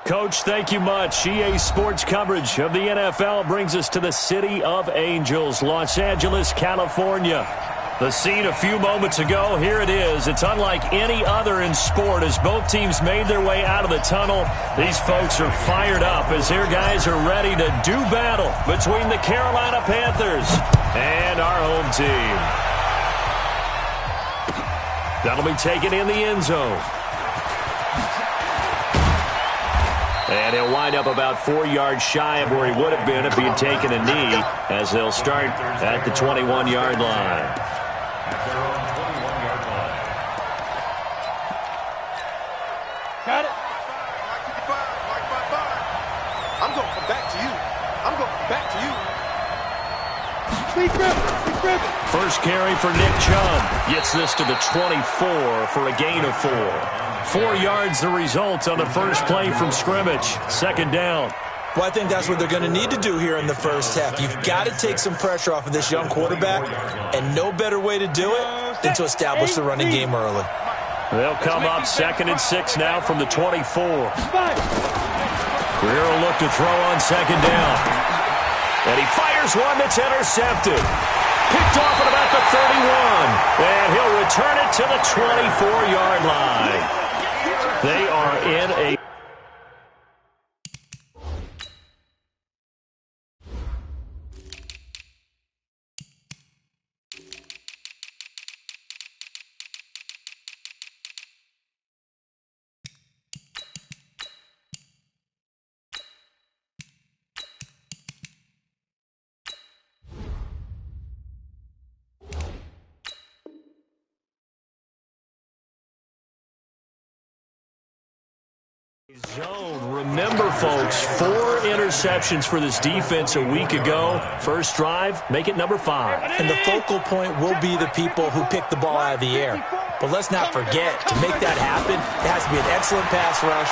Coach, thank you much. EA Sports coverage of the NFL brings us to the City of Angels, Los Angeles, California. The scene a few moments ago, here it is. It's unlike any other in sport as both teams made their way out of the tunnel. These folks are fired up as their guys are ready to do battle between the Carolina Panthers and our home team. That'll be taken in the end zone. And he'll wind up about 4 yards shy of where he would have been if he had taken a knee, as they'll start at the 21-yard line. Got it. I'm going to come back to you. I'm going to come back to you. Speed grip. First carry for Nick Chubb. Gets this to the 24 for a gain of 4. 4 yards the result on the first play from scrimmage. Second down. Well, I think that's what they're going to need to do here in the first half. You've got to take some pressure off of this young quarterback, and no better way to do it than to establish the running game early. They'll come up 2nd and 6 now from the 24. Greer will look to throw on second down. And he fires one that's intercepted. Picked off at about the 31. And he'll return it to the 24-yard line. They are in a... zone. Remember, folks, 4 interceptions for this defense a week ago. First drive, make it number 5. And the focal point will be the people who pick the ball out of the air. But let's not forget, to make that happen, it has to be an excellent pass rush,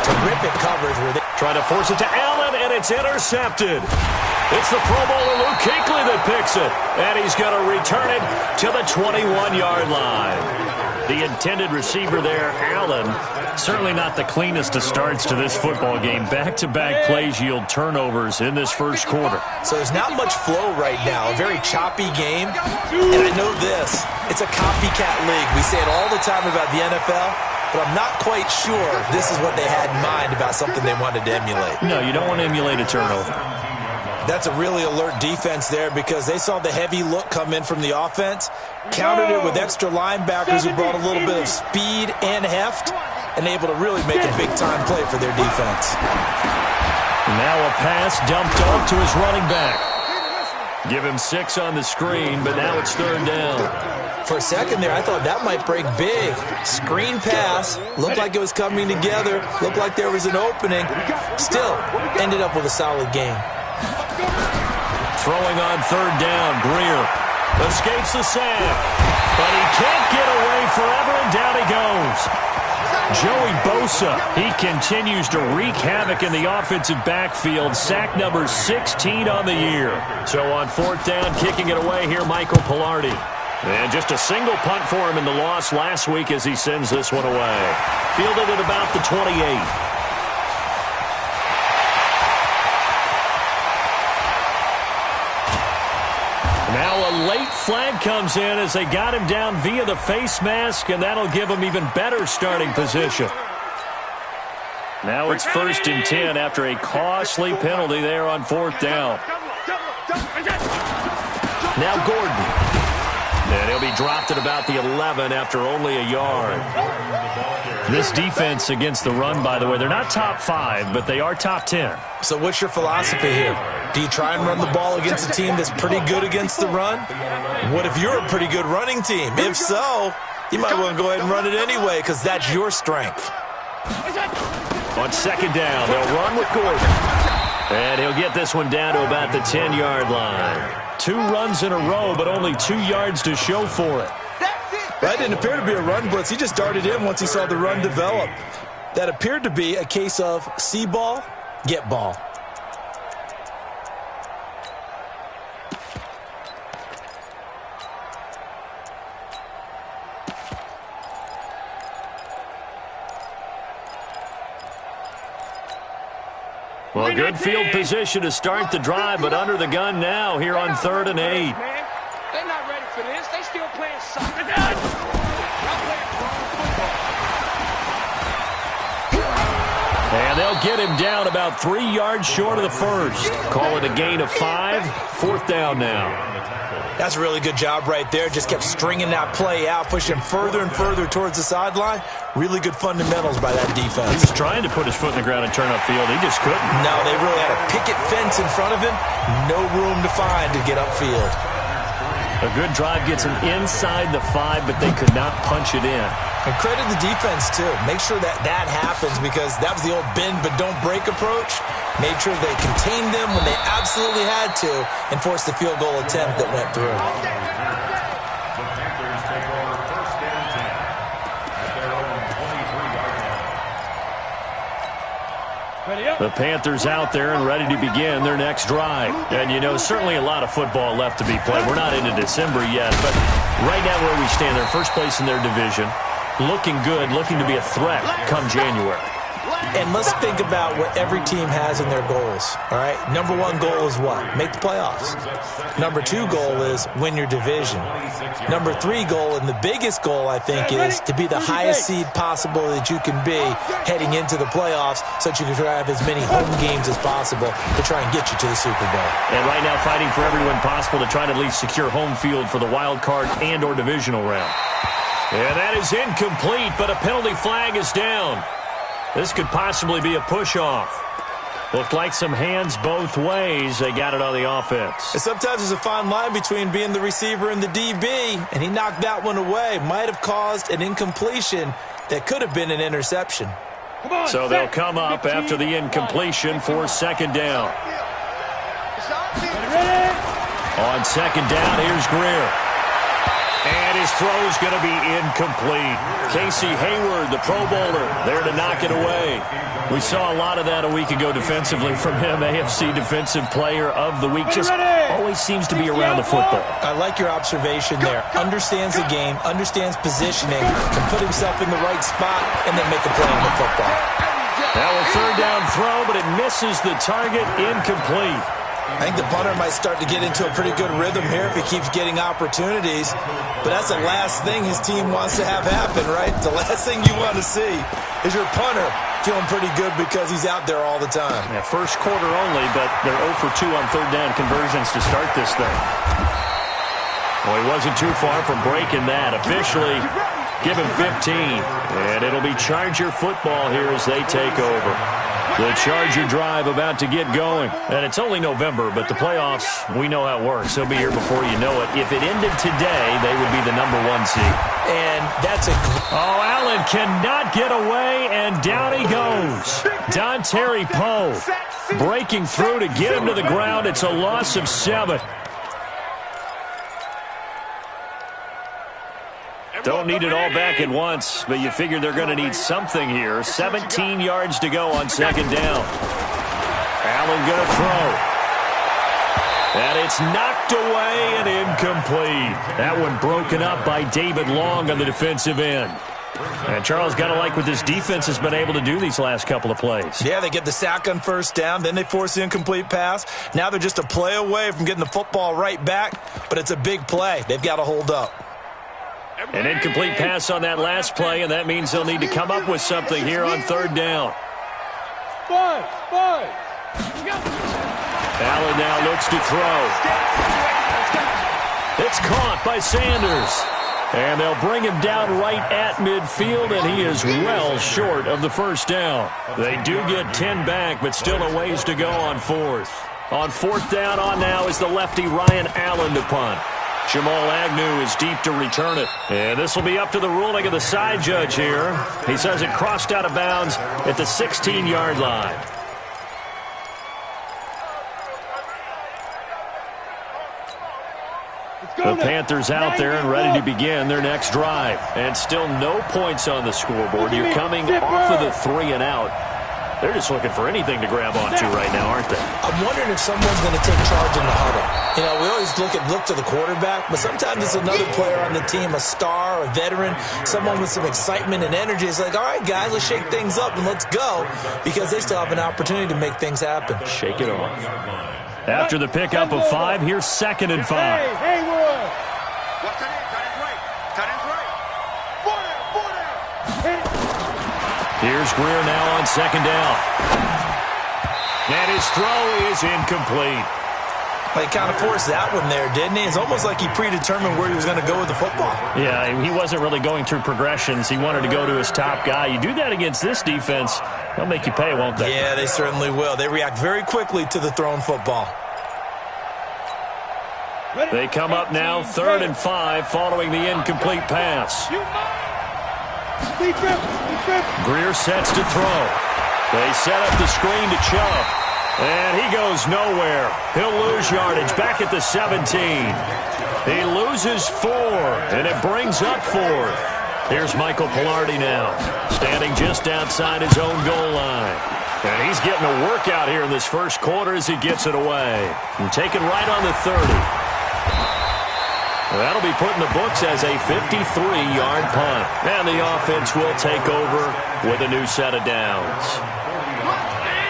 terrific coverage. Where they trying to force it to Allen, and it's intercepted. It's the Pro Bowler Luke Kuechly that picks it, and he's going to return it to the 21-yard line. The intended receiver there, Allen, certainly not the cleanest of starts to this football game. Back-to-back plays yield turnovers in this first quarter. So there's not much flow right now, a very choppy game. And I know this, it's a copycat league. We say it all the time about the NFL, but I'm not quite sure this is what they had in mind about something they wanted to emulate. No, you don't want to emulate a turnover. That's a really alert defense there because they saw the heavy look come in from the offense, countered it with extra linebackers who brought a little bit of speed and heft, and able to really make a big-time play for their defense. Now a pass dumped off to his running back. Give him 6 on the screen, but now it's 3rd down. For a second there, I thought that might break big. Screen pass, looked like it was coming together, looked like there was an opening. Still, ended up with a solid game. Throwing on 3rd down, Greer escapes the sack, but he can't get away forever, and down he goes. Joey Bosa, he continues to wreak havoc in the offensive backfield. Sack number 16 on the year. So on 4th down, kicking it away here, Michael Pilardi. And just a single punt for him in the loss last week as he sends this one away. Fielded at about the 28. Now a late flag comes in as they got him down via the face mask, and that'll give him even better starting position. Now it's 1st and 10 after a costly penalty there on 4th down. Now Gordon. And he'll be dropped at about the 11 after only a yard. This defense against the run, by the way, they're not top 5, but they are top 10. So what's your philosophy here? Do you try and run the ball against a team that's pretty good against the run? What if you're a pretty good running team? If so, you might want to go ahead and run it anyway because that's your strength. On 2nd down, they'll run with Gordon. And he'll get this one down to about the 10-yard line. 2 runs in a row, but only 2 yards to show for it. That didn't appear to be a run blitz. He just darted in once he saw the run develop. That appeared to be a case of see ball, get ball. Well, good field position to start the drive, but under the gun now here on 3rd and 8. They're not ready for this. They still playing soccer. And they'll get him down about 3 yards short of the first. Call it a gain of 5. 4th down now. That's a really good job right there. Just kept stringing that play out, pushing him further and further towards the sideline. Really good fundamentals by that defense. He was trying to put his foot in the ground and turn upfield. He just couldn't. No, they really had a picket fence in front of him. No room to find to get upfield. A good drive gets him inside the 5, but they could not punch it in. And credit the defense, too. Make sure that that happens because that was the old bend but don't break approach. Made sure they contained them when they absolutely had to and forced the field goal attempt that went through. The Panthers out there and ready to begin their next drive. And, you know, certainly a lot of football left to be played. We're not into December yet, but right now where we stand, they're first place in their division. Looking good, looking to be a threat come January. And let's think about what every team has in their goals, all right? Number 1 goal is what? Make the playoffs. Number 2 goal is win your division. Number 3 goal, and the biggest goal, I think, is to be the highest seed possible that you can be heading into the playoffs so that you can have as many home games as possible to try and get you to the Super Bowl. And right now fighting for every win possible to try to at least secure home field for the wild card and or divisional round. And that is incomplete, but a penalty flag is down. This could possibly be a push-off. Looked like some hands both ways. They got it on the offense. And sometimes there's a fine line between being the receiver and the DB, and he knocked that one away. Might have caused an incompletion that could have been an interception. So they'll come up after the incompletion for 2nd down. On 2nd down, here's Greer. And his throw is going to be incomplete. Casey Hayward, the Pro Bowler, there to knock it away. We saw a lot of that a week ago defensively from him. AFC Defensive Player of the Week. Just always seems to be around the football. I like your observation there. Understands the game, understands positioning, can put himself in the right spot, and then make a play on the football. Now a 3rd down throw, but it misses the target. Incomplete. I think the punter might start to get into a pretty good rhythm here if he keeps getting opportunities. But that's the last thing his team wants to have happen, right? The last thing you want to see is your punter feeling pretty good because he's out there all the time. Yeah, first quarter only, but they're 0 for 2 on 3rd down conversions to start this thing. Well, he wasn't too far from breaking that. Officially, give him 15. And it'll be Charger football here as they take over. The Charger drive about to get going. And it's only November, but the playoffs, we know how it works. They'll be here before you know it. If it ended today, they would be the number 1 seed. And that's a... Oh, Allen cannot get away, and down he goes. Dontari Poe breaking through to get him to the ground. It's a loss of 7. Don't need it all back at once, but you figure they're going to need something here. 17 yards to go on 2nd down. Allen going to throw. And it's knocked away and incomplete. That one broken up by David Long on the defensive end. And Charles, got to like what this defense has been able to do these last couple of plays. Yeah, they get the sack on 1st down, then they force the incomplete pass. Now they're just a play away from getting the football right back, but it's a big play. They've got to hold up. An incomplete pass on that last play, and that means they'll need to come up with something here on 3rd down. Allen now looks to throw. It's caught by Sanders. And they'll bring him down right at midfield, and he is well short of the 1st down. They do get 10 back, but still a ways to go on 4th. On 4th down on now is the lefty Ryan Allen to punt. Jamal Agnew is deep to return it. And this will be up to the ruling of the side judge here. He says it crossed out of bounds at the 16-yard line. The Panthers out there and ready to begin their next drive. And still no points on the scoreboard. You're coming off of the 3 and out. They're just looking for anything to grab onto right now, aren't they? I'm wondering if someone's going to take charge in the huddle. You know, we always look to the quarterback, but sometimes it's another player on the team, a star, a veteran, someone with some excitement and energy. It's like, all right, guys, let's shake things up and let's go, because they still have an opportunity to make things happen. Shake it off. After the pickup of 5, here's 2nd and 5. Hey, Wood. Cut in right. Cut in right. Four down. Here's Greer now on 2nd down. And his throw is incomplete. He kind of forced that one there, didn't he? It's almost like he predetermined where he was going to go with the football. Yeah, he wasn't really going through progressions. He wanted to go to his top guy. You do that against this defense, they'll make you pay, won't they? Yeah, they certainly will. They react very quickly to the thrown football. They come up now 3rd and 5 following the incomplete pass. Greer sets to throw. They set up the screen to Chubb. And he goes nowhere. He'll lose yardage back at the 17. He loses 4, and it brings up 4th. Here's Michael Pilardi now, standing just outside his own goal line. And he's getting a workout here in this first quarter as he gets it away. And taken right on the 30. That'll be put in the books as a 53-yard punt. And the offense will take over with a new set of downs.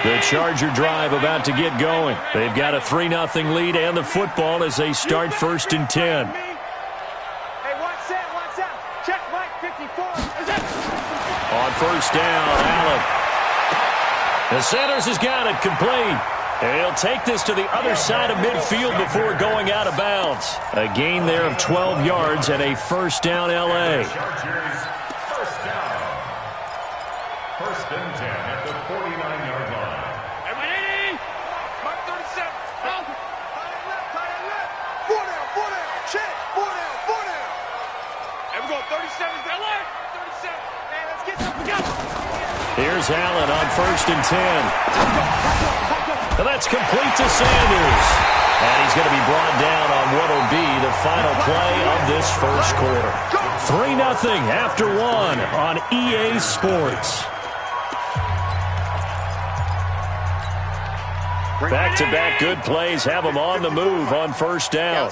The Charger drive about to get going. They've got a 3-0 lead and the football as they start 1st and 10. Hey, watch out. Check Mike 54. On 1st down, Allen. The Sanders has got it complete. And he'll take this to the other side of midfield before going out of bounds. A gain there of 12 yards and a 1st down L.A. First and 10 at the 49-yard line. Everybody, Mark 37. Help. Four down. Check. Four down. And we go 37 is their line. 37. Man, let's get something together. Here's Allen on 1st and 10. And that's complete to Sanders. And he's going to be brought down on what will be the final play of this first quarter. 3-0 after 1 on EA Sports. Back-to-back good plays have them on the move on 1st down.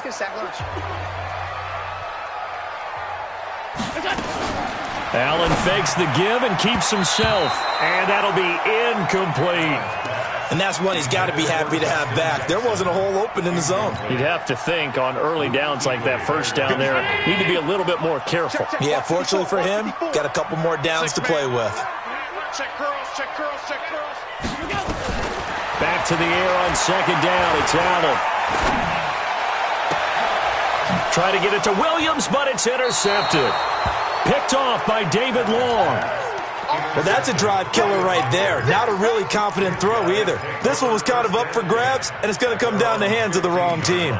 Allen fakes the give and keeps himself. And that'll be incomplete. And that's one he's got to be happy to have back. There wasn't a hole open in the zone. You'd have to think on early downs like that 1st down there, need to be a little bit more careful. Yeah, fortunately for him, got a couple more downs to play with. Check curls. Back to the air on 2nd down. It's Allen. Try to get it to Williams, but it's intercepted. Picked off by David Long. Well, that's a drive killer right there. Not a really confident throw either. This one was kind of up for grabs, and it's going to come down the hands of the wrong team.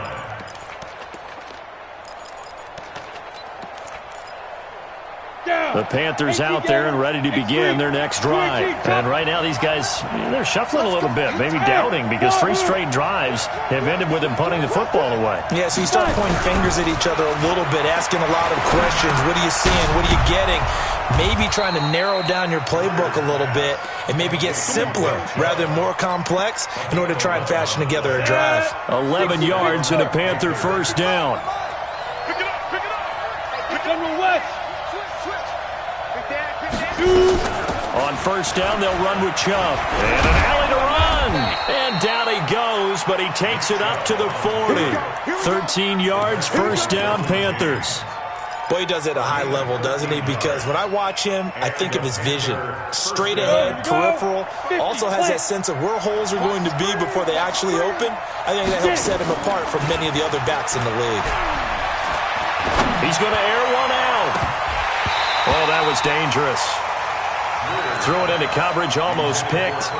The Panthers out there and ready to begin their next drive. And right now these guys, they're shuffling a little bit, maybe doubting, because 3 straight drives have ended with them punting the football away. Yeah, so you start pointing fingers at each other a little bit, asking a lot of questions. What are you seeing? What are you getting? Maybe trying to narrow down your playbook a little bit and maybe get simpler rather than more complex in order to try and fashion together a drive. 11 yards and a Panther 1st down. Pick it up. Pick up the West. Switch. On 1st down, they'll run with Chubb. And an alley to run. And down he goes, but he takes it up to the 40. 13 yards, 1st down, Panthers. Boy, he does it at a high level, doesn't he? Because when I watch him, I think of his vision. Straight ahead, peripheral. Also has that sense of where holes are going to be before they actually open. I think that helps set him apart from many of the other backs in the league. He's going to air one out. Oh, that was dangerous. Threw it into coverage, almost picked.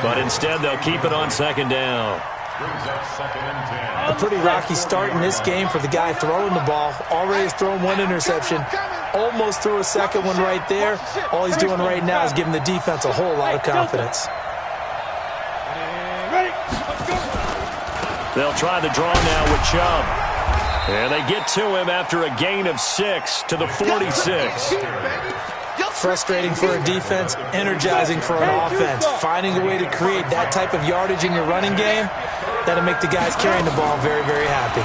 But instead, they'll keep it on 2nd down. A pretty rocky start in this game for the guy throwing the ball. Already has thrown 1 interception. Almost threw a second one right there. All he's doing right now is giving the defense a whole lot of confidence. They'll try the draw now with Chubb. And they get to him after a gain of 6 to the 46. Frustrating for a defense. energizing for an offense. Finding a way to create that type of yardage in your running game, that'll make the guys carrying the ball very, very happy.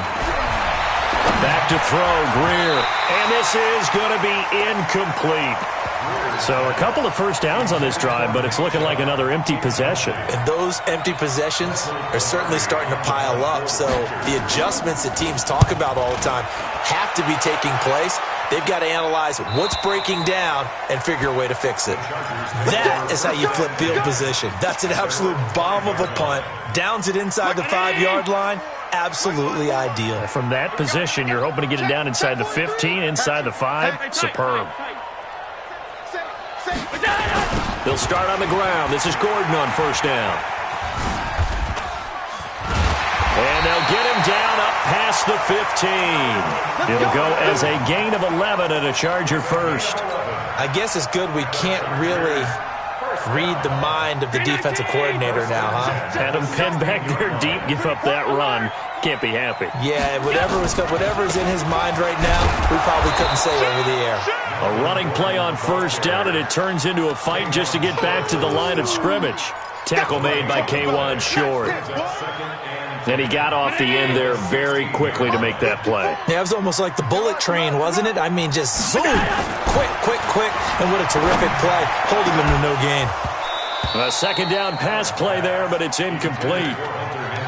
Back to throw, Greer. And this is going to be incomplete. So a couple of first downs on this drive, but it's looking like another empty possession. And those empty possessions are certainly starting to pile up. So the adjustments that teams talk about all the time have to be taking place. They've got to analyze what's breaking down and figure a way to fix it. That is how you flip field position. That's an absolute bomb of a punt. Downs it inside the 5-yard line. Absolutely ideal. From that position, you're hoping to get it down inside the 15, inside the 5. Superb. They'll start on the ground. This is Gordon on first down. And they'll get him down up past the 15. It'll go as a gain of 11 and a Charger first. I guess it's good we can't really read the mind of the defensive coordinator now, huh? Had him pinned back there deep, give up that run. Can't be happy. Yeah, whatever's in his mind right now, we probably couldn't say over the air. A running play on first down, and it turns into a fight just to get back to the line of scrimmage. Tackle made by K'Wan Short. And he got off the end there very quickly to make that play. Yeah, it was almost like the bullet train, wasn't it? I mean, just zoom, quick, and what a terrific play, holding them to no gain. A second down pass play there, but it's incomplete.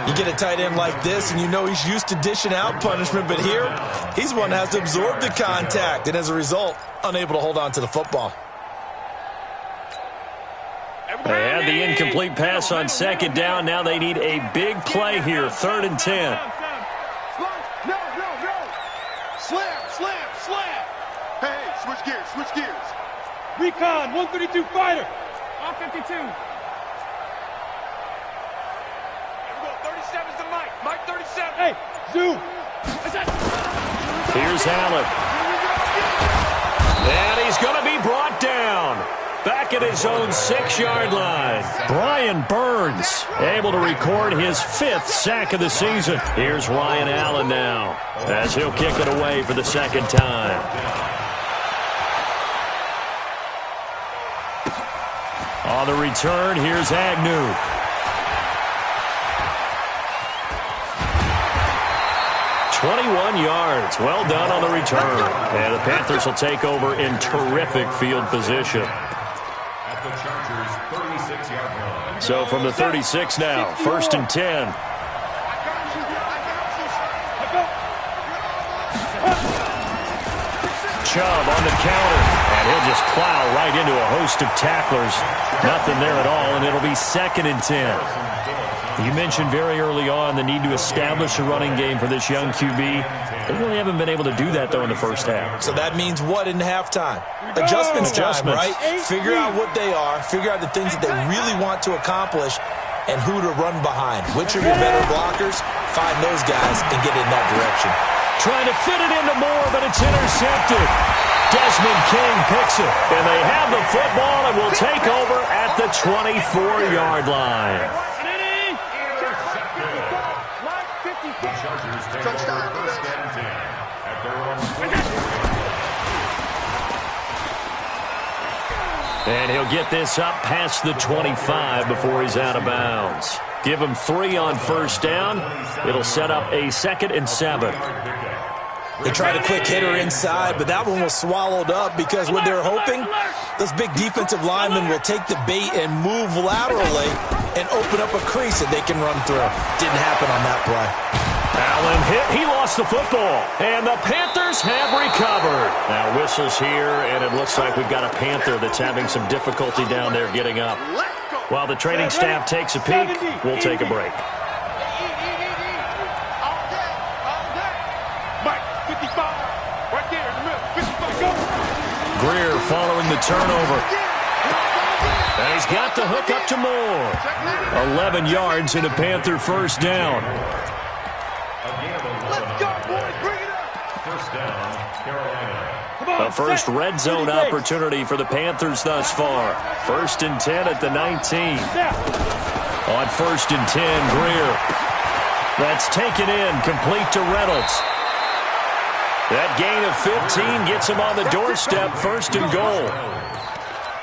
You get a tight end like this, and you know he's used to dishing out punishment, but here, he's one that has to absorb the contact, and as a result, unable to hold on to the football. They had the incomplete pass on second down. Now they need a big play here, 3rd and 10. No. Slam. Hey, switch gears. Recon, 132 fighter. On 52. Here we go, 37's the Mike. Mike 37. Hey, zoom. Here's Allen. And he's going to be brought down. Back at his own 6-yard line. Brian Burns able to record his 5th sack of the season. Here's Ryan Allen now as he'll kick it away for the second time. On the return, here's Agnew. "21 yards. Well done on the return. And the Panthers will take over in terrific field position. At the Chargers' 36-yard line. So from the 36 now, 1st and 10. Chubb on the counter, and he'll just plow right into a host of tacklers. Nothing there at all, and it'll be 2nd and 10. You mentioned very early on the need to establish a running game for this young QB. They really haven't been able to do that, though, in the first half. So that means what in halftime? Adjustments time, right? Figure out what they are, figure out the things that they really want to accomplish, and who to run behind. Which are your better blockers? Find those guys and get in that direction. Trying to fit it into Moore, but it's intercepted. Desmond King picks it, and they have the football and will take over at the 24-yard line. The Chargers take over 1st and 10 at their own 40. And he'll get this up past the 25 before he's out of bounds. Give him 3 on first down. It'll set up a 2nd and 7. They tried a quick hitter inside, but that one was swallowed up because what they're hoping, those big defensive linemen will take the bait and move laterally and open up a crease that they can run through. Didn't happen on that play. Allen hit. He lost the football. And the Panthers have recovered. Now whistles here, and it looks like we've got a Panther that's having some difficulty down there getting up. While the training staff takes a peek, we'll take a break. Greer following the turnover. And he's got the hook up to Moore. 11 yards and a Panther first down. Let's go, boys. Bring it up. First down, Carolina. A first red zone opportunity for the Panthers thus far. 1st and 10 at the 19. On 1st and 10, Greer. That's taken in, complete to Reynolds. That gain of 15 gets him on the doorstep, 1st and goal.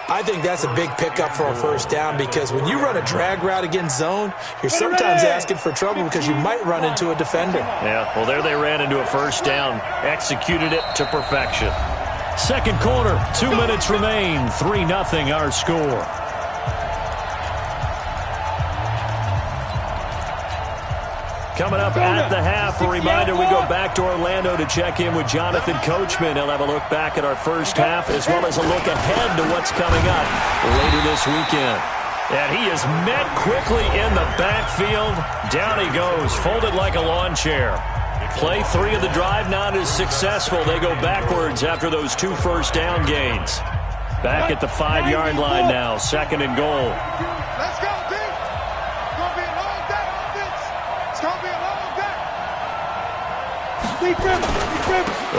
I think that's a big pickup for a first down because when you run a drag route against zone, you're sometimes asking for trouble because you might run into a defender. Yeah, well, there they ran into a first down. Executed it to perfection. Second quarter, 2 minutes remain. 3-0 our score. Coming up at the half, a reminder we go back to Orlando to check in with Jonathan Coachman. He'll have a look back at our first half as well as a look ahead to what's coming up later this weekend. And he is met quickly in the backfield. Down he goes, folded like a lawn chair. Play 3 of the drive not as successful. They go backwards after those 2 first down gains. Back at the 5-yard line now, 2nd and goal. Let's go, B. It's going to be a long day, offense. It's going to be a long day.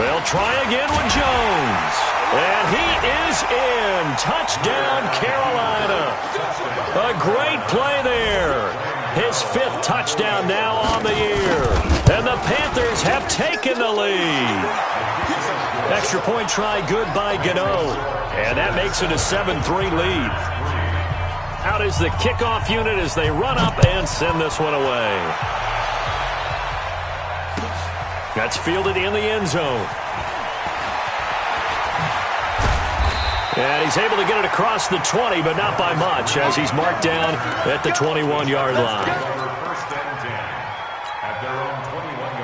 They'll try again with Jones. And he is in. Touchdown, Carolina. A great play there. His 5th touchdown now on the year. And the Panthers have taken the lead. Extra point try good by Gano. And that makes it a 7-3 lead. Out is the kickoff unit as they run up and send this one away. That's fielded in the end zone. And he's able to get it across the 20, but not by much, as he's marked down at the 21-yard line.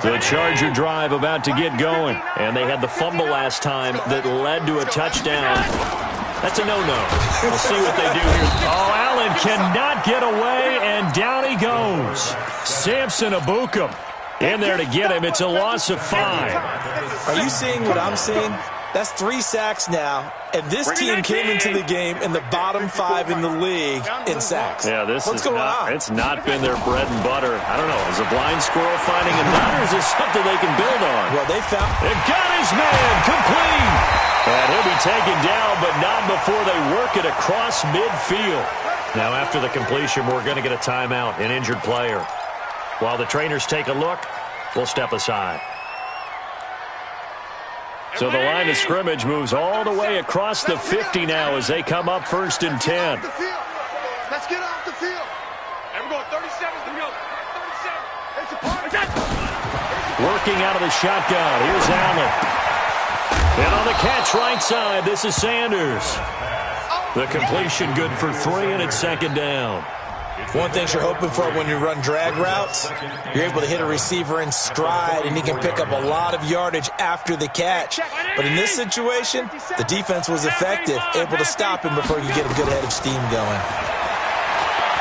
The Charger drive about to get going, and they had the fumble last time that led to a touchdown. That's a no-no. We'll see what they do here. Oh, Allen cannot get away, and down he goes. Samson Abukum in there to get him. It's a loss of 5. Are you seeing what I'm seeing? That's 3 sacks now, and this team came into the game in the bottom 5 in the league in sacks. Yeah, What's going on? It's not been their bread and butter. I don't know. Is a blind squirrel finding a nut, or is this something they can build on? Well, they found... They've got his man complete. And he'll be taken down, but not before they work it across midfield. Now, after the completion, we're going to get a timeout, an injured player. While the trainers take a look, we'll step aside. So the line of scrimmage moves all the way across the 50 now as they come up 1st and 10. Let's get off the field. And we're going 37's the middle. 37. It's a party. Working out of the shotgun. Here's Allen. And on the catch right side, this is Sanders. The completion good for 3, and it's 2nd down. One thing you're hoping for when you run drag routes, you're able to hit a receiver in stride, and he can pick up a lot of yardage after the catch. But in this situation, the defense was effective, able to stop him before you get a good head of steam going.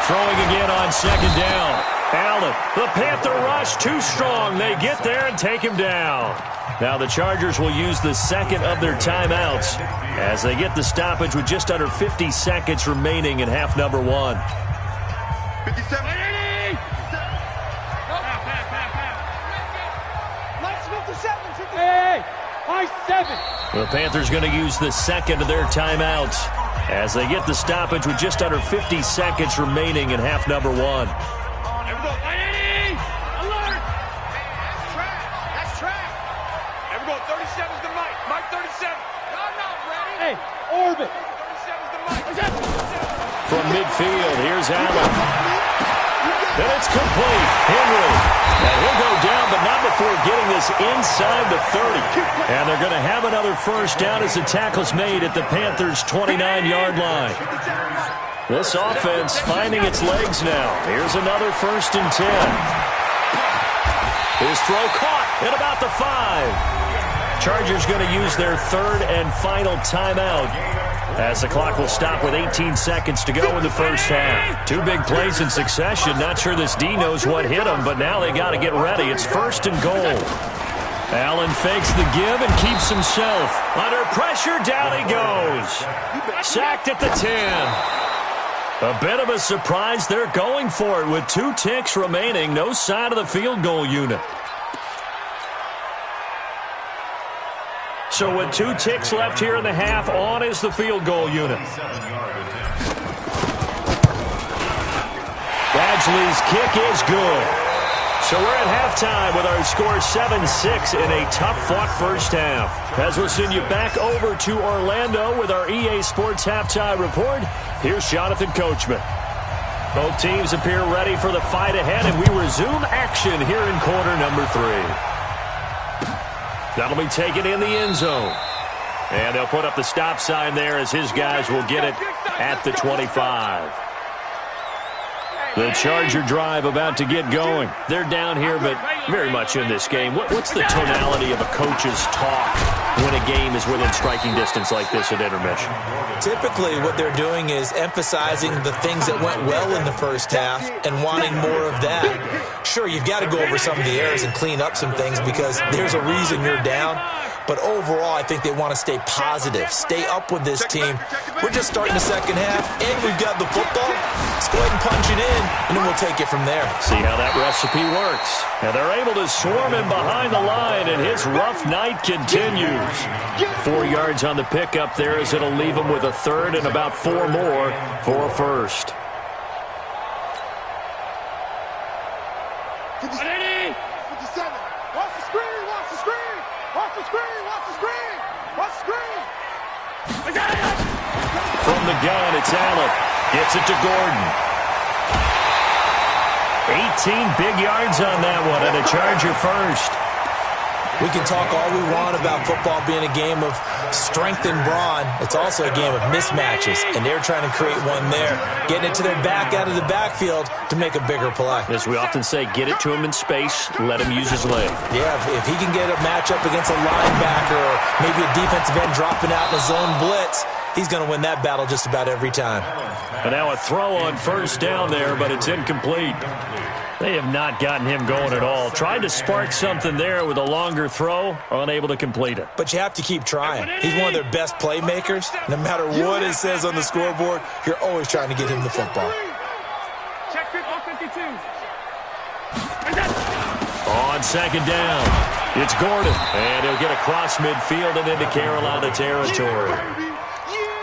Throwing again on 2nd down. Allen, the Panther rush too strong. They get there and take him down. Now the Chargers will use the 2nd of their timeouts as they get the stoppage with just under 50 seconds remaining in half number 1. 57. The Panthers going to use the 2nd of their timeouts as they get the stoppage with just under 50 seconds remaining in half number 1. That's track. And we're going 37's the Mike. Mike 37. Y'all not ready. Hey, orbit. 37's the Mike. From midfield, here's Allen. And it's complete. Henry. And he'll go down, but not before getting this inside the 30. And they're going to have another first down as the tackle's made at the Panthers' 29-yard line. This offense finding its legs now. Here's another 1st and 10. His throw caught at about the 5. Chargers going to use their 3rd and final timeout as the clock will stop with 18 seconds to go in the first half. 2 big plays in succession. Not sure this D knows what hit him, but now they got to get ready. It's 1st and goal. Allen fakes the give and keeps himself. Under pressure, down he goes. Sacked at the 10. A bit of a surprise. They're going for it with 2 ticks remaining. No sign of the field goal unit. So with 2 ticks left here in the half, on is the field goal unit. Badgley's kick is good. So we're at halftime with our score 7-6 in a tough-fought first half. As we'll send you back over to Orlando with our EA Sports Halftime Report, here's Jonathan Coachman. Both teams appear ready for the fight ahead, and we resume action here in quarter number 3. That'll be taken in the end zone. And they'll put up the stop sign there as his guys will get it at the 25. The Charger drive about to get going. They're down here, but very much in this game. What's the tonality of a coach's talk when a game is within striking distance like this at intermission? Typically, what they're doing is emphasizing the things that went well in the first half and wanting more of that. Sure, you've got to go over some of the errors and clean up some things because there's a reason you're down. But overall, I think they want to stay positive, stay up with this team. We're just starting the second half, and we've got the football. Let's go ahead and punch it in, and then we'll take it from there. See how that recipe works. And they're able to swarm him behind the line, and his rough night continues. 4 yards on the pickup there as it'll leave him with a third and about 4 more for a first. From the gun, it's Allen. Gets it to Gordon. 18 big yards on that one, and a Charger first. We can talk all we want about football being a game of strength and brawn. It's also a game of mismatches, and they're trying to create one there, getting it to their back out of the backfield to make a bigger play. As we often say, get it to him in space, let him use his leg. Yeah, if he can get a matchup against a linebacker or maybe a defensive end dropping out in a zone blitz, he's going to win that battle just about every time. And now a throw on first down there, but it's incomplete. They have not gotten him going at all. Tried to spark something there with a longer throw, unable to complete it. But you have to keep trying. He's one of their best playmakers. No matter what it says on the scoreboard, you're always trying to get him the football. Check 52. On second down, it's Gordon, and he'll get across midfield and into Carolina territory.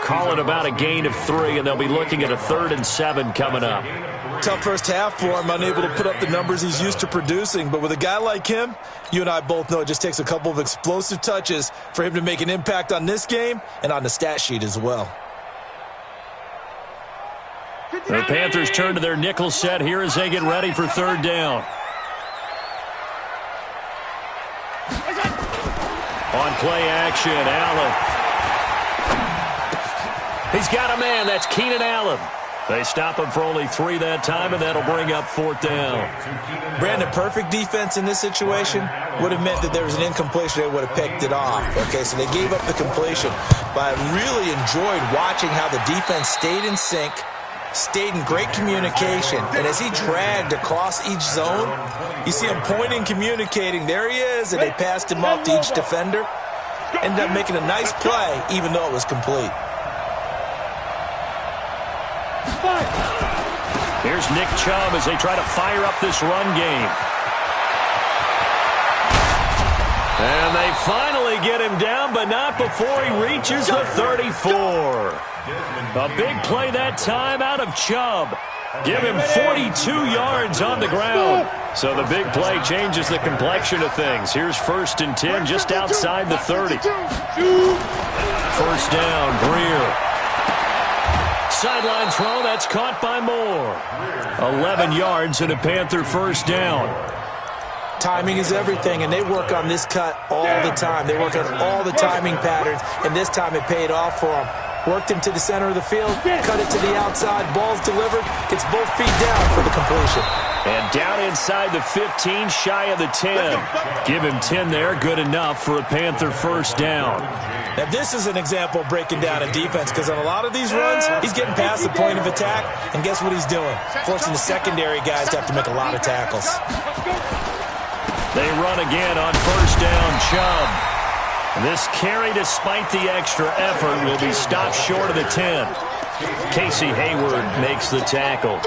Call it about a gain of 3, and they'll be looking at a 3rd and 7 coming up. Tough first half for him, unable to put up the numbers he's used to producing. But with a guy like him, you and I both know it just takes a couple of explosive touches for him to make an impact on this game and on the stat sheet as well. The Panthers turn to their nickel set here as they get ready for 3rd down. On play action, Allen. He's got a man. That's Keenan Allen. They stop him for only 3 that time, and that'll bring up 4th down. Brandon, perfect defense in this situation would have meant that there was an incompletion. They would have picked it off. Okay, so they gave up the completion. But I really enjoyed watching how the defense stayed in sync, stayed in great communication, and as he dragged across each zone, you see him pointing, communicating. There he is, and they passed him off to each defender. Ended up making a nice play, even though it was complete. Here's Nick Chubb as they try to fire up this run game. And they finally get him down, but not before he reaches the 34. A big play that time out of Chubb. Give him 42 yards on the ground. So the big play changes the complexion of things. Here's 1st and 10 just outside the 30. First down, Greer. Sideline throw, that's caught by Moore. 11 yards and a Panther first down. Timing is everything, and they work on this cut all the time. They work on all the timing patterns, and this time it paid off for them. Worked him to the center of the field, cut it to the outside, ball's delivered, gets both feet down for the completion. And down inside the 15, shy of the 10. Give him 10 there, good enough for a Panther first down. Now this is an example of breaking down a defense, because on a lot of these runs, he's getting past the point of attack, and guess what he's doing? Forcing the secondary guys to have to make a lot of tackles. They run again on first down, Chubb. This carry, despite the extra effort, will be stopped short of the 10. Casey Hayward makes the tackle.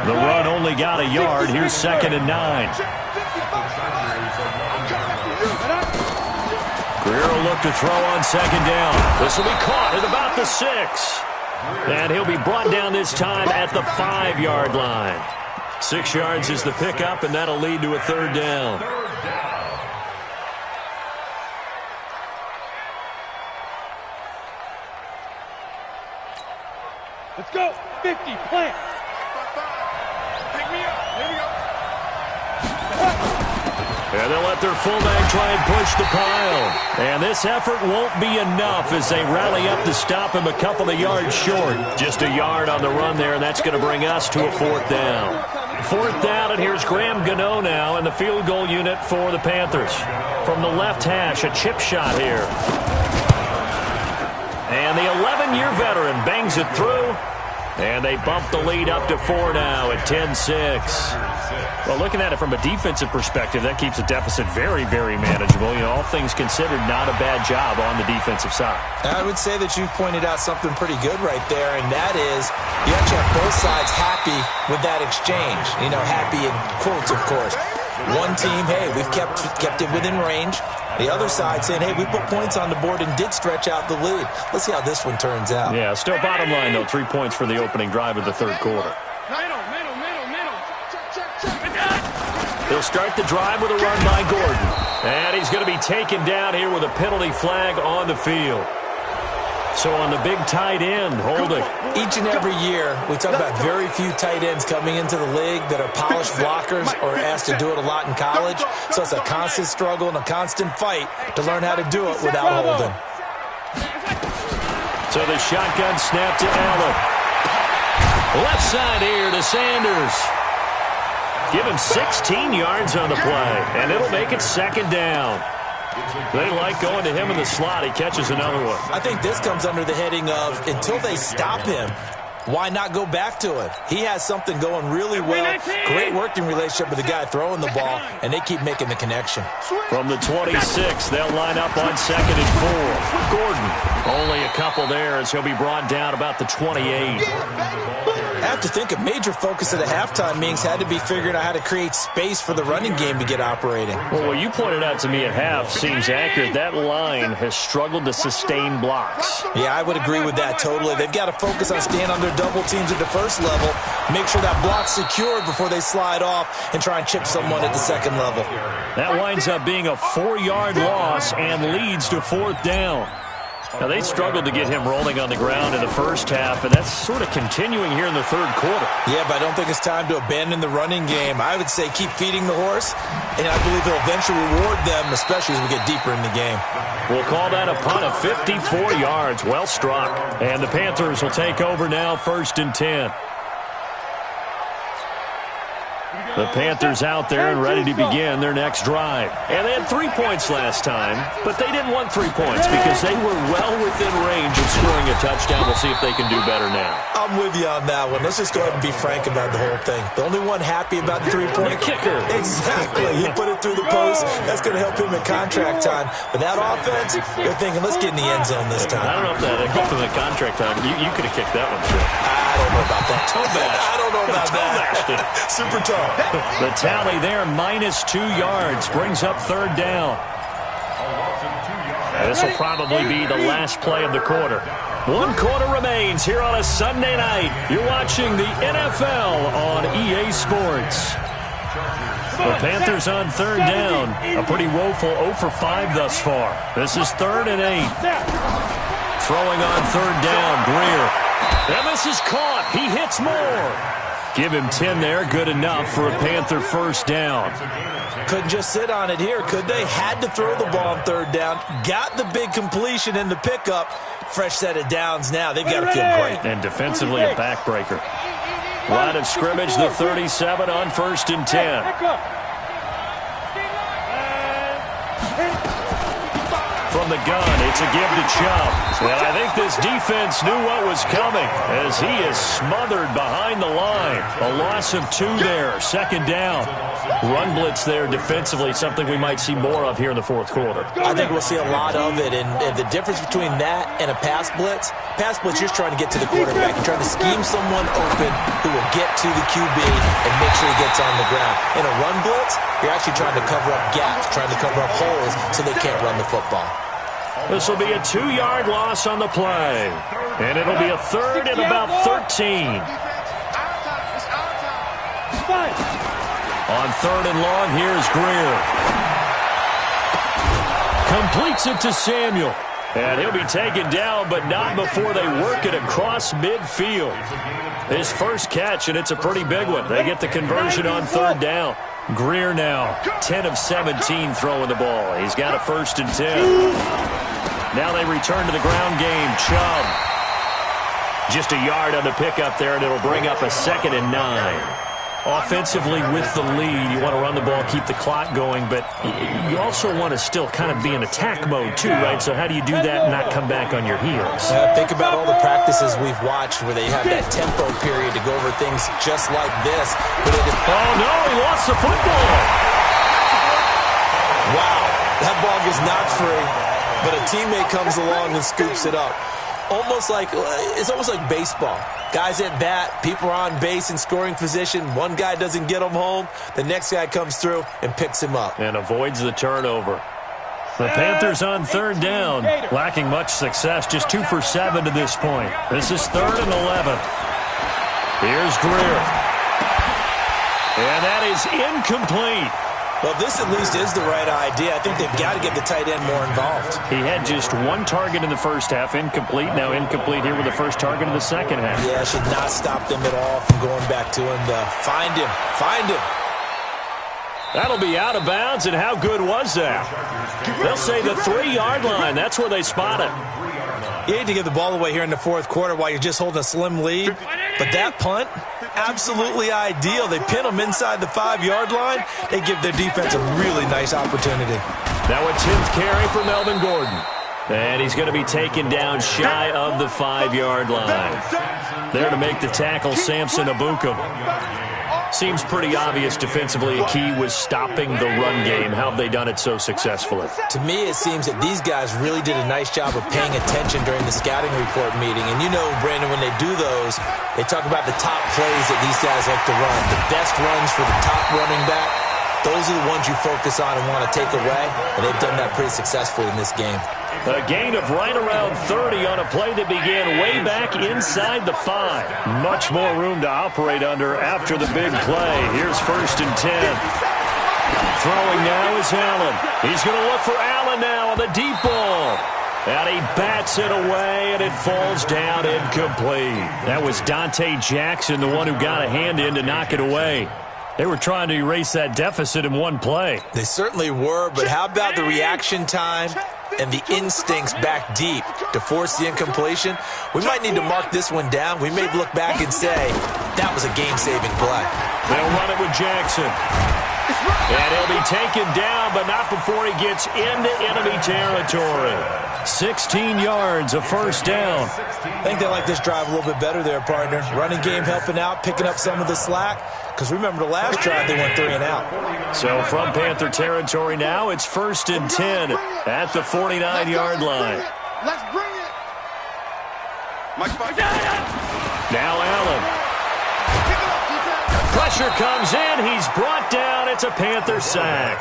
The run only got a yard. Here's 2nd and 9. Greer will look to throw on 2nd down. This will be caught at about the 6. And he'll be brought down this time at the 5-yard line. 6 yards is the pickup, and that'll lead to a third down. Let's go. 50, plant. Pick me up. Here we go. And they'll let their fullback try and push the pile. And this effort won't be enough as they rally up to stop him a couple of yards short. Just a yard on the run there, and that's going to bring us to a fourth down. Fourth down, and here's Graham Gano now in the field goal unit for the Panthers. From the left hash, a chip shot here. And the 11-year veteran bangs it through. And they bump the lead up to 4 now at 10-6. Well, looking at it from a defensive perspective, that keeps the deficit very, very manageable. You know, all things considered, not a bad job on the defensive side. I would say that you've pointed out something pretty good right there, and that is you actually have both sides happy with that exchange. You know, happy in quotes, of course. One team, hey, we've kept it within range. The other side saying, hey, we put points on the board and did stretch out the lead. Let's see how this one turns out. Yeah, still bottom line, though, 3 points for the opening drive of the third quarter. Middle. He'll start the drive with a run by Gordon. And he's going to be taken down here with a penalty flag on the field. So on the big tight end, holding. Each and every year, we talk about very few tight ends coming into the league that are polished blockers or asked to do it a lot in college. So it's a constant struggle and a constant fight to learn how to do it without holding. So the shotgun snap to Allen. Left side here to Sanders. Give him 16 yards on the play, and it'll make it second down. They like going to him in the slot. He catches another one. I think this comes under the heading of until they stop him, why not go back to it? He has something going really well. Great working relationship with the guy throwing the ball, and they keep making the connection. From the 26, they'll line up on 2nd and 4. Gordon, only a couple there as he'll be brought down about the 28. I have to think a major focus of the halftime meetings had to be figuring out how to create space for the running game to get operating. Well, what you pointed out to me at half seems accurate. That line has struggled to sustain blocks. Yeah, I would agree with that totally. They've got to focus on staying on their double teams at the first level, make sure that block's secured before they slide off and try and chip someone at the second level. That winds up being a 4-yard loss and leads to 4th down. Now, they struggled to get him rolling on the ground in the first half, and that's sort of continuing here in the third quarter. Yeah, but I don't think it's time to abandon the running game. I would say keep feeding the horse, and I believe he'll eventually reward them, especially as we get deeper in the game. We'll call that a punt of 54 yards. Well struck. And the Panthers will take over now, 1st and 10. The Panthers out there and ready to begin their next drive. And they had 3 points last time, but they didn't want 3 points because they were well within range of scoring a touchdown. We'll see if they can do better now. I'm with you on that one. Let's just go ahead and be frank about the whole thing. The only one happy about the 3-point kicker. Exactly. He put it through the post. That's going to help him in contract time. But that offense, they're thinking, let's get in the end zone this time. I don't know if that helped him in contract time. You could have kicked that one, too. I don't know about that. Toe bash. I don't know about that. Super toe. The tally there, -2 yards, brings up 3rd down. This will probably be the last play of the quarter. 1 quarter remains here on a Sunday night. You're watching the NFL on EA Sports. The Panthers on 3rd down. A pretty woeful 0 for 5 thus far. This is 3rd and 8. Throwing on 3rd down, Greer. And this is caught. He hits more. Give him 10 there. Good enough for a Panther 1st down. Couldn't just sit on it here, could they? Had to throw the ball on 3rd down. Got the big completion in the pickup. Fresh set of downs now. They've got to feel great. And defensively a backbreaker. Line of scrimmage, the 37 on 1st and 10. From the gun, it's a give to Chubb. And I think this defense knew what was coming as he is smothered behind the line. A loss of 2 there, 2nd down. Run blitz there defensively, something we might see more of here in the 4th quarter. I think we'll see a lot of it, and the difference between that and a pass blitz, you're just trying to get to the quarterback. You're trying to scheme someone open who will get to the QB and make sure he gets on the ground. In a run blitz, you're actually trying to cover up gaps, trying to cover up holes so they can't run the football. This will be a 2-yard loss on the play. And it'll be a 3rd and about 13. On 3rd and long, here's Greer. Completes it to Samuel. And he'll be taken down, but not before they work it across midfield. His first catch, and it's a pretty big one. They get the conversion on 3rd down. Greer now, 10 of 17 throwing the ball. He's got a 1st and 10. Now they return to the ground game. Chubb. Just a yard on the pickup there, and it'll bring up a 2nd and 9. Offensively with the lead, you want to run the ball, keep the clock going, but you also want to still kind of be in attack mode too, right? So how do you do that and not come back on your heels? Think about all the practices we've watched where they have that tempo period to go over things just like this. Oh, no, he lost the football. Wow, that ball gets knocked free, but a teammate comes along and scoops it up. It's almost like baseball. Guys at bat, people are on base in scoring position. One guy doesn't get him home. The next guy comes through and picks him up. And avoids the turnover. The Panthers on 3rd down. Lacking much success, just 2 for 7 to this point. This is 3rd and 11. Here's Greer. And that is incomplete. Well, this at least is the right idea. I think they've got to get the tight end more involved. He had just 1 target in the first half, incomplete. Now incomplete here with the first target in the second half. Yeah, should not stop them at all from going back to him to find him. Find him. That'll be out of bounds, and how good was that? They'll say the 3-yard line. That's where they spot it. You hate to give the ball away here in the 4th quarter while you're just holding a slim lead, but that punt, absolutely ideal. They pin them inside the 5-yard line. They give their defense a really nice opportunity. Now a 10th carry for Melvin Gordon. And he's going to be taken down shy of the 5-yard line. There to make the tackle, Samson Ebukam. Seems pretty obvious defensively a key was stopping the run game. How have they done it so successfully? To me, it seems that these guys really did a nice job of paying attention during the scouting report meeting. And you know, Brandon, when they do those, they talk about the top plays that these guys like to run. The best runs for the top running back, those are the ones you focus on and want to take away. And they've done that pretty successfully in this game. A gain of right around 30 on a play that began way back inside the 5. Much more room to operate under after the big play. Here's 1st and 10. Throwing now is Allen. He's going to look for Allen now on the deep ball. And he bats it away, and it falls down incomplete. That was Dante Jackson, the one who got a hand in to knock it away. They were trying to erase that deficit in one play. They certainly were, but how about the reaction time and the instincts back deep to force the incompletion? We might need to mark this one down. We may look back and say, that was a game-saving play. They'll run it with Jackson. And he'll be taken down, but not before he gets into enemy territory. 16 yards, a 1st down. I think they like this drive a little bit better there, partner. Running game helping out, picking up some of the slack. Because remember the last drive, they went 3 and out. So from Panther territory now, it's 1st and 10 at the 49-yard line. Let's bring it. Now Allen. Pressure comes in. He's brought down. It's a Panther sack.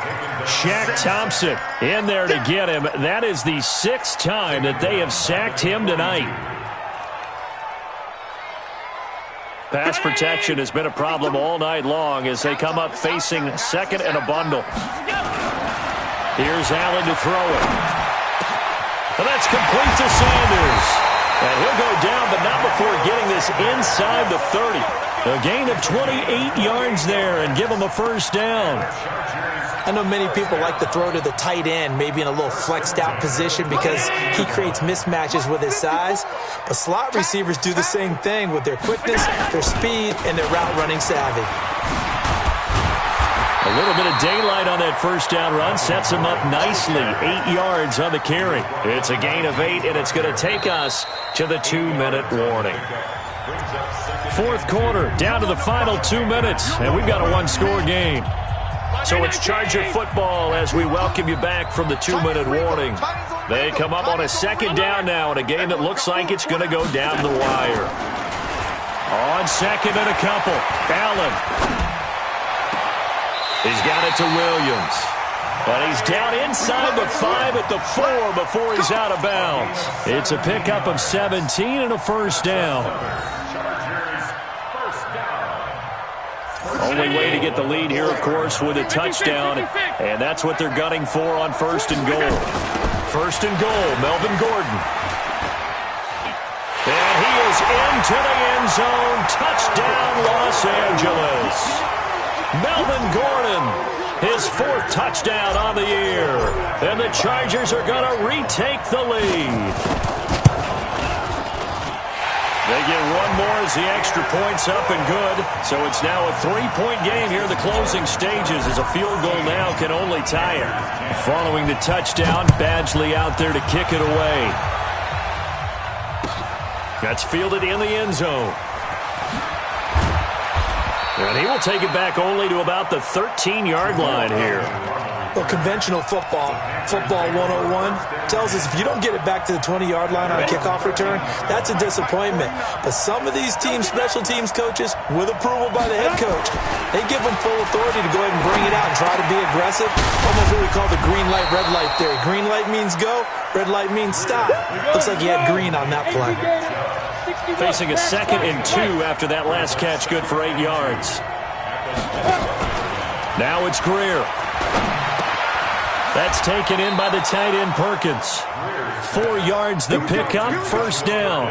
Shaq Thompson in there to get him. That is the 6th time that they have sacked him tonight. Pass protection has been a problem all night long as they come up facing 2nd and a bundle. Here's Allen to throw it. And that's complete to Sanders. And he'll go down, but not before getting this inside the 30. A gain of 28 yards there and give him a 1st down. I know many people like to throw to the tight end, maybe in a little flexed out position because he creates mismatches with his size. But slot receivers do the same thing with their quickness, their speed, and their route running savvy. A little bit of daylight on that 1st down run sets him up nicely. 8 yards on the carry. It's a gain of 8, and it's going to take us to the 2-minute warning. 4th quarter, down to the final 2 minutes, and we've got a 1-score game. So it's Charger football as we welcome you back from the 2-minute warning. They come up on a 2nd down now in a game that looks like it's going to go down the wire. On 2nd and a couple, Allen. He's got it to Williams. But he's down inside the 5 at the 4 before he's out of bounds. It's a pickup of 17 and a 1st down. Only way to get the lead here, of course, with a touchdown, and that's what they're gunning for on 1st and goal. 1st and goal, Melvin Gordon. And he is into the end zone. Touchdown, Los Angeles. Melvin Gordon, his 4th touchdown on the year. And the Chargers are going to retake the lead. They get one more as the extra point's up and good. So it's now a 3-point game here in the closing stages as a field goal now can only tie it. Following the touchdown, Badgley out there to kick it away. That's fielded in the end zone. And he will take it back only to about the 13-yard line here. Well, conventional football 101, tells us if you don't get it back to the 20-yard line on a kickoff return, that's a disappointment. But some of these teams, special teams coaches, with approval by the head coach, they give them full authority to go ahead and bring it out and try to be aggressive. Almost what we call the green light, red light theory. Green light means go, red light means stop. Looks like he had green on that play. Facing a 2nd and 2 after that last catch, good for 8 yards. Now it's Greer. That's taken in by the tight end Perkins. 4 yards the pickup, 1st down.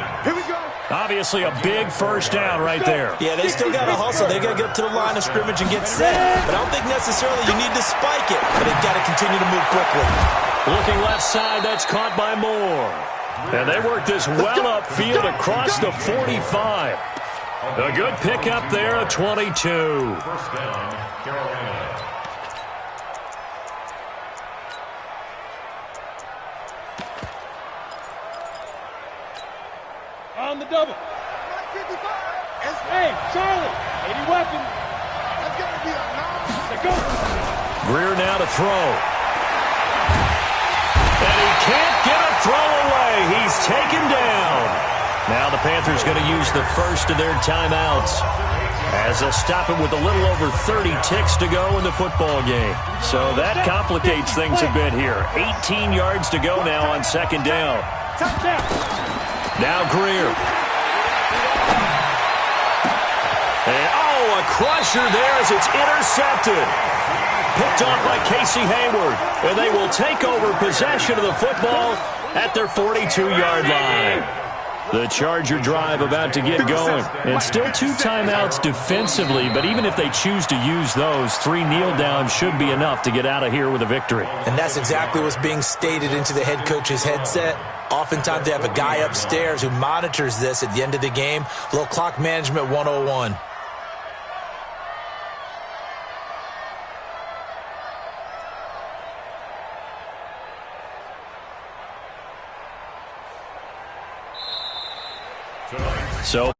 Obviously a big 1st down right there. Yeah, they still got to hustle. They got to get up to the line of scrimmage and get set. But I don't think necessarily you need to spike it. But they've got to continue to move quickly. Looking left side, that's caught by Moore. And they work this well upfield across the 45. A good pickup there, a 22. 1st down, Carolina. On the double. Hey, Charlie, 80 weapons. That's got to be a nine. Go. Greer now to throw. And he can't get a throw away. He's taken down. Now the Panthers going to use the first of their timeouts as they'll stop it with a little over 30 ticks to go in the football game. So that complicates things a bit here. 18 yards to go now on 2nd down. Now Greer. And, a crusher there as it's intercepted. Picked off by Casey Hayward. And they will take over possession of the football at their 42-yard line. The Charger drive about to get going. And still 2 timeouts defensively, but even if they choose to use those, 3 kneel downs should be enough to get out of here with a victory. And that's exactly what's being stated into the head coach's headset. Oftentimes they have a guy upstairs who monitors this at the end of the game. A little clock management 101. So